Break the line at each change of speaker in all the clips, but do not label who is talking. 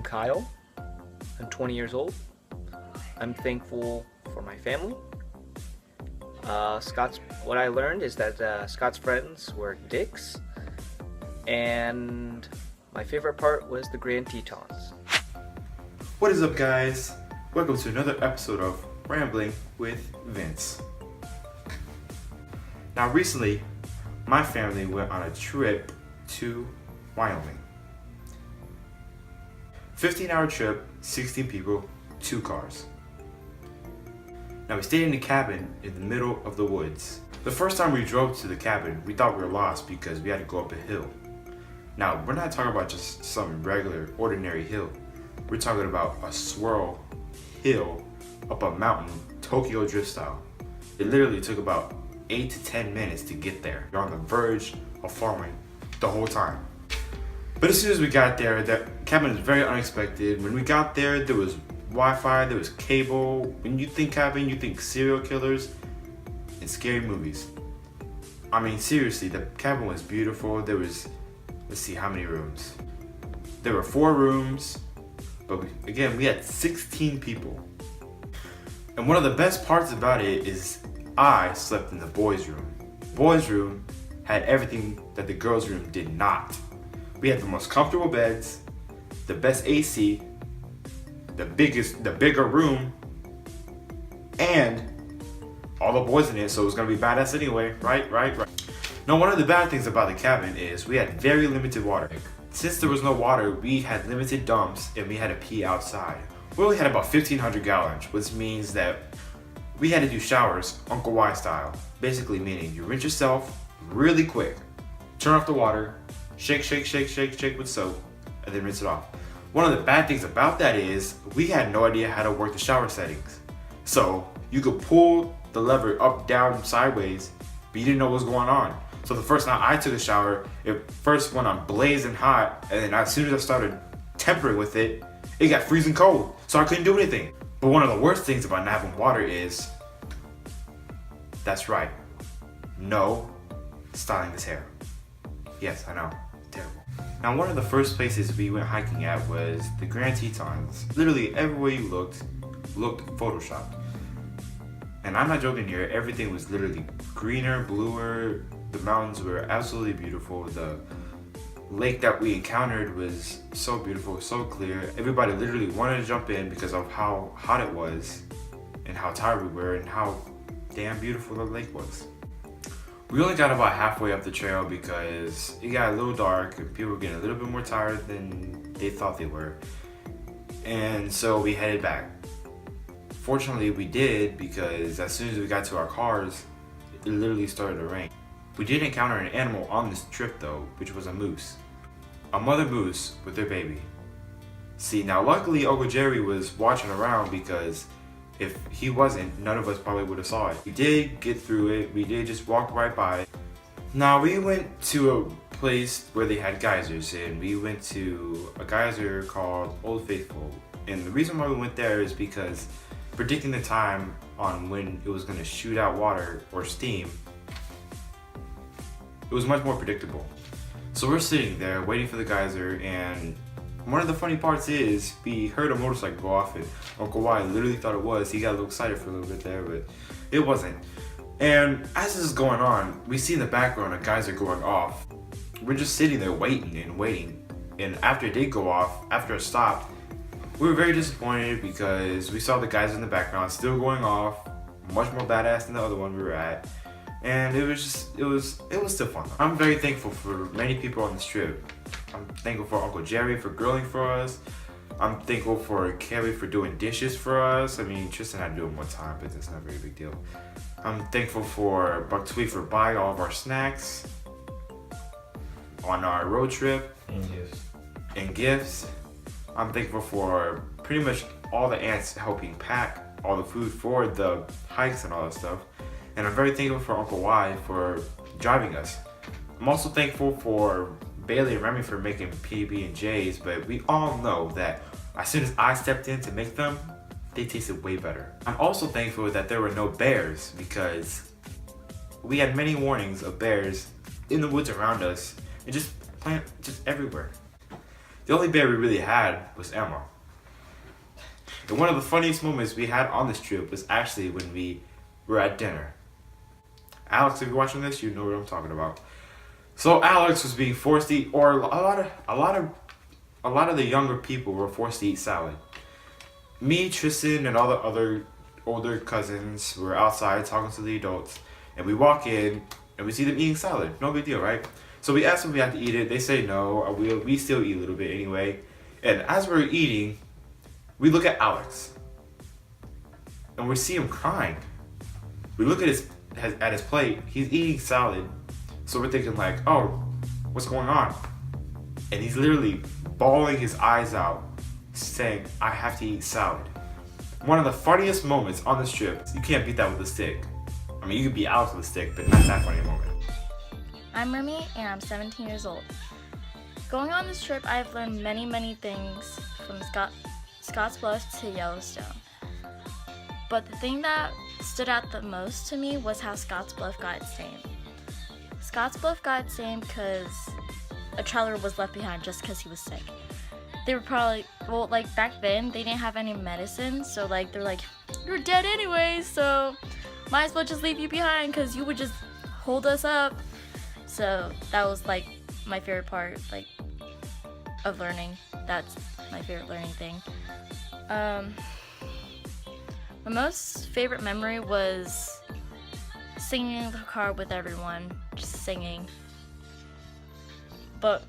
Kyle. I'm 20 years old. I'm thankful for my family. What I learned is that Scott's friends were dicks, and my favorite part was the Grand Tetons.
What is up, guys? Welcome to another episode of Rambling with Vince. Now, recently, my family went on a trip to Wyoming. 15-hour trip, 16 people, 2 cars. Now, we stayed in a cabin in the middle of the woods. The first time we drove to the cabin, we thought we were lost because we had to go up a hill. Now, we're not talking about just some regular, ordinary hill. We're talking about a swirl hill up a mountain, Tokyo drift style. It literally took about 8 to 10 minutes to get there. You're on the verge of falling the whole time. But as soon as we got there, the cabin was very unexpected. When we got there, there was Wi-Fi, there was cable. When you think cabin, you think serial killers and scary movies. I mean, seriously, the cabin was beautiful. There was, let's see, how many rooms? There were 4 rooms, but we had 16 people. And one of the best parts about it is I slept in the boys' room. The boys' room had everything that the girls' room did not. We had the most comfortable beds, the best AC, the bigger room, and all the boys in it, so it was gonna be badass anyway, right? Now, one of the bad things about the cabin is we had very limited water. Since there was no water, we had limited dumps and we had to pee outside. We only had about 1,500 gallons, which means that we had to do showers Uncle Y style. Basically meaning you rinse yourself really quick, turn off the water, shake with soap, and then rinse it off. One of the bad things about that is we had no idea how to work the shower settings. So you could pull the lever up, down, sideways, but you didn't know what was going on. So the first night I took a shower, it first went on blazing hot, and then as soon as I started tempering with it, it got freezing cold, so I couldn't do anything. But one of the worst things about not having water is, that's right, no styling this hair. Yes, I know, terrible. Now, one of the first places we went hiking at was the Grand Tetons. Literally everywhere you looked photoshopped. And I'm not joking here, everything was literally greener, bluer, the mountains were absolutely beautiful, the lake that we encountered was so beautiful, so clear. Everybody literally wanted to jump in because of how hot it was and how tired we were and how damn beautiful the lake was. We only got about halfway up the trail because it got a little dark and people were getting a little bit more tired than they thought they were. And so we headed back. Fortunately, we did, because as soon as we got to our cars, it literally started to rain. We did encounter an animal on this trip though, which was a moose. A mother moose with their baby. See, now luckily Uncle Jerry was watching around, because if he wasn't, none of us probably would have saw it. We did get through it, we did just walk right by. Now, we went to a place where they had geysers, and we went to a geyser called Old Faithful. And the reason why we went there is because predicting the time on when it was going to shoot out water or steam, it was much more predictable. So we're sitting there waiting for the geyser, and one of the funny parts is we heard a motorcycle go off, and Uncle Y literally thought it was. He got a little excited for a little bit there, but it wasn't. And as this is going on, we see in the background a geyser going off. We're just sitting there waiting. And after it did go off, after it stopped, we were very disappointed because we saw the geyser in the background still going off, much more badass than the other one we were at. And it was still fun. I'm very thankful for many people on this trip. I'm thankful for Uncle Jerry for grilling for us. I'm thankful for Kelly for doing dishes for us. I mean, Tristan had to do it one time, but that's not a very big deal. I'm thankful for Buck Tweet for buying all of our snacks on our road trip. And gifts. I'm thankful for pretty much all the aunts helping pack all the food for the hikes and all that stuff. And I'm very thankful for Uncle Y for driving us. I'm also thankful for Bailey and Remy for making PB&Js, but we all know that as soon as I stepped in to make them, they tasted way better. I'm also thankful that there were no bears, because we had many warnings of bears in the woods around us and just everywhere. The only bear we really had was Emma. And one of the funniest moments we had on this trip was actually when we were at dinner. Alex, if you're watching this, you know what I'm talking about. So Alex was being forced to eat, or a lot of the younger people were forced to eat salad. Me, Tristan, and all the other older cousins were outside talking to the adults, and we walk in and we see them eating salad. No big deal, right? So we asked them if we had to eat it. They say no. We still eat a little bit anyway. And as we're eating, we look at Alex, and we see him crying. We look at his plate. He's eating salad, so we're thinking like, oh, what's going on? And he's literally bawling his eyes out, saying, I have to eat salad. One of the funniest moments on this trip. You can't beat that with a stick. I mean, you could beat Alex with a stick, but not that funny a moment.
I'm Remy, and I'm 17 years old. Going on this trip, I have learned many things from Scottsbluff to Yellowstone. But the thing that stood out the most to me was how Scottsbluff got its name. Scottsbluff got its name because a traveler was left behind just because he was sick. They were probably, well, like back then, they didn't have any medicine, so like they're like, you're dead anyways, so might as well just leave you behind because you would just hold us up. So that was like my favorite part, like, of learning. That's my favorite learning thing. My most favorite memory was singing in the car with everyone, just singing. But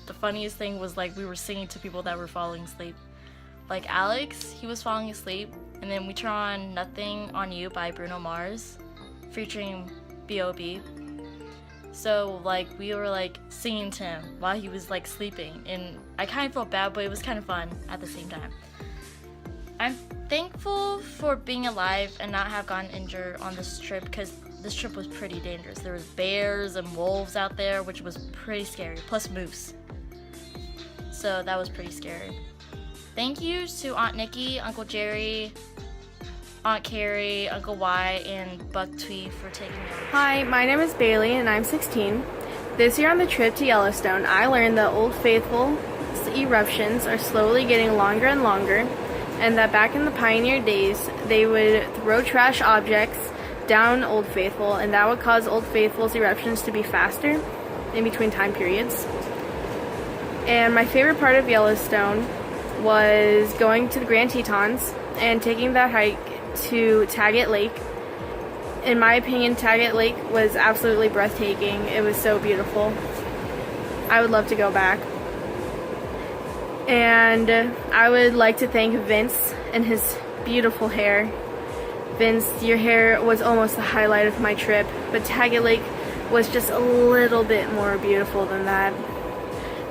the funniest thing was like we were singing to people that were falling asleep. Like Alex, he was falling asleep, and then we turned on Nothing on You by Bruno Mars, featuring B.O.B. So like we were like singing to him while he was like sleeping, and I kind of felt bad, but it was kind of fun at the same time. I'm thankful for being alive and not have gotten injured on this trip because this trip was pretty dangerous. There was bears and wolves out there, which was pretty scary, plus moose. So that was pretty scary. Thank you to Aunt Nikki, Uncle Jerry, Aunt Carrie, Uncle Y, and Buck Tweed for taking me on.
Hi, my name is Bailey and I'm 16. This year on the trip to Yellowstone, I learned that Old Faithful eruptions are slowly getting longer and longer, and that back in the pioneer days, they would throw trash objects down Old Faithful, and that would cause Old Faithful's eruptions to be faster in between time periods. And my favorite part of Yellowstone was going to the Grand Tetons and taking that hike to Taggett Lake. In my opinion, Taggett Lake was absolutely breathtaking. It was so beautiful. I would love to go back. And I would like to thank Vince and his beautiful hair. Vince, your hair was almost the highlight of my trip, but Taggett Lake was just a little bit more beautiful than that.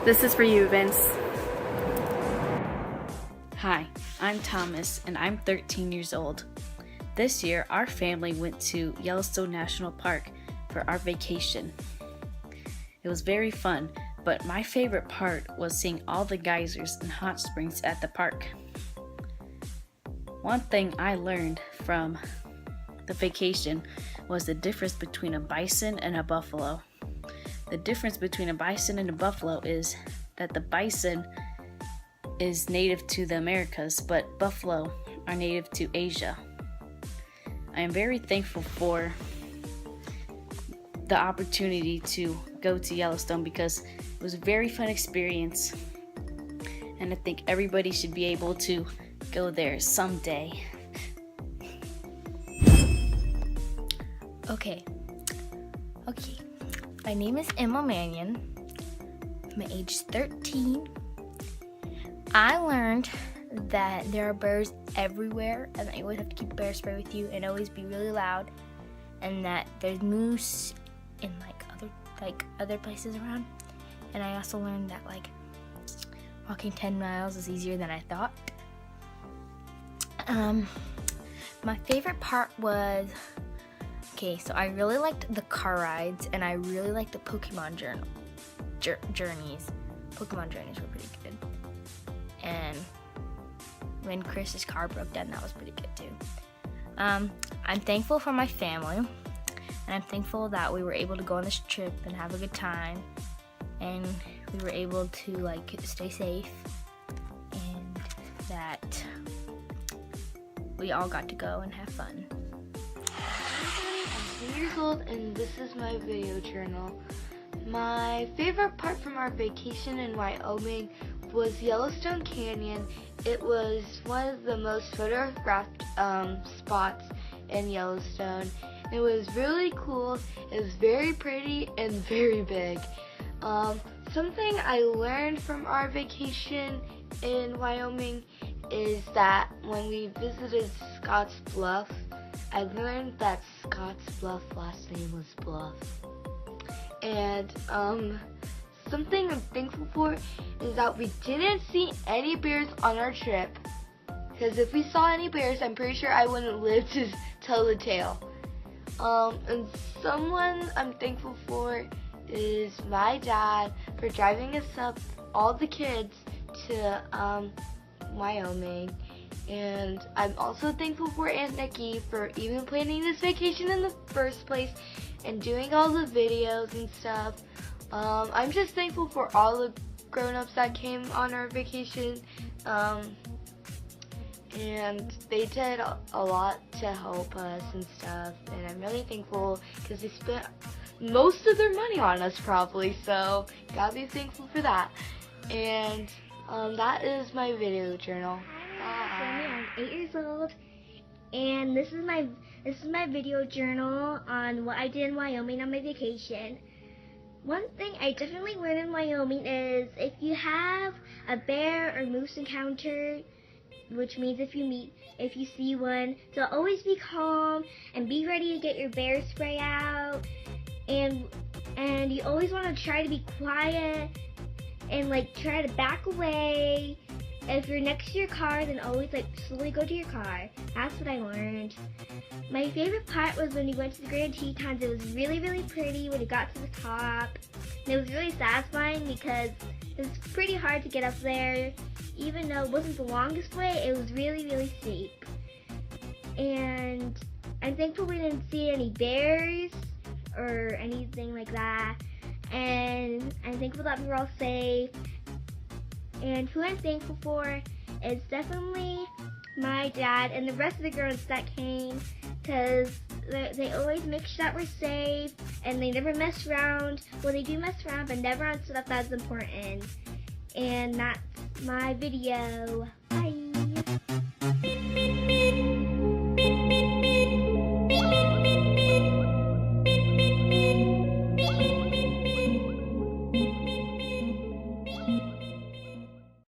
This is for you, Vince.
Hi, I'm Thomas, and I'm 13 years old. This year, our family went to Yellowstone National Park for our vacation. It was very fun, but my favorite part was seeing all the geysers and hot springs at the park. One thing I learned from the vacation was the difference between a bison and a buffalo. The difference between a bison and a buffalo is that the bison is native to the Americas, but buffalo are native to Asia. I am very thankful for the opportunity to go to Yellowstone because it was a very fun experience, and I think everybody should be able to go there someday.
Okay. My name is Emma Mannion. My age is 13. I learned that there are bears everywhere, and that you always have to keep bear spray with you and always be really loud, and that there's moose in other places around. And I also learned that walking 10 miles is easier than I thought. My favorite part was, so I really liked the car rides, and I really liked the Pokemon journeys. Pokemon journeys were pretty good. And when Chris's car broke down, that was pretty good too. I'm thankful for my family, and I'm thankful that we were able to go on this trip and have a good time.
and we were able to like stay safe, and that we all got to go and have fun.
I'm 3 years old and this is my video journal. My favorite part from our vacation in Wyoming was Yellowstone Canyon. It was one of the most photographed spots in Yellowstone. It was really cool. It was very pretty and very big. Something I learned from our vacation in Wyoming is that when we visited Scott's Bluff, I learned that Scott's Bluff last name was Bluff. And something I'm thankful for is that we didn't see any bears on our trip. Because if we saw any bears, I'm pretty sure I wouldn't live to tell the tale. And someone I'm thankful for is my dad for driving us up, all the kids, to Wyoming. And I'm also thankful for Aunt Nikki for even planning this vacation in the first place and doing all the videos and stuff. I'm just thankful for all the grown-ups that came on our vacation. And they did a lot to help us and stuff. And I'm really thankful because they spent most of their money on us probably. So gotta be thankful for that. And that is my video journal.
I'm 8 years old, and this is my video journal on what I did in Wyoming on my vacation. One thing I definitely learned in Wyoming is if you have a bear or moose encounter, which means if you see one, to always be calm and be ready to get your bear spray out, and you always want to try to be quiet and like try to back away. If you're next to your car, then always like slowly go to your car. That's what I learned. My favorite part was when we went to the Grand Tetons. It was really, really pretty when we got to the top. And it was really satisfying because it was pretty hard to get up there. Even though it wasn't the longest way, it was really, really steep. And I'm thankful we didn't see any bears or anything like that. And I'm thankful that we were all safe. And who I'm thankful for is definitely my dad and the rest of the girls that came, because they always make sure that we're safe and they never mess around. Well, they do mess around, but never on stuff that's important. And that's my video. Bye.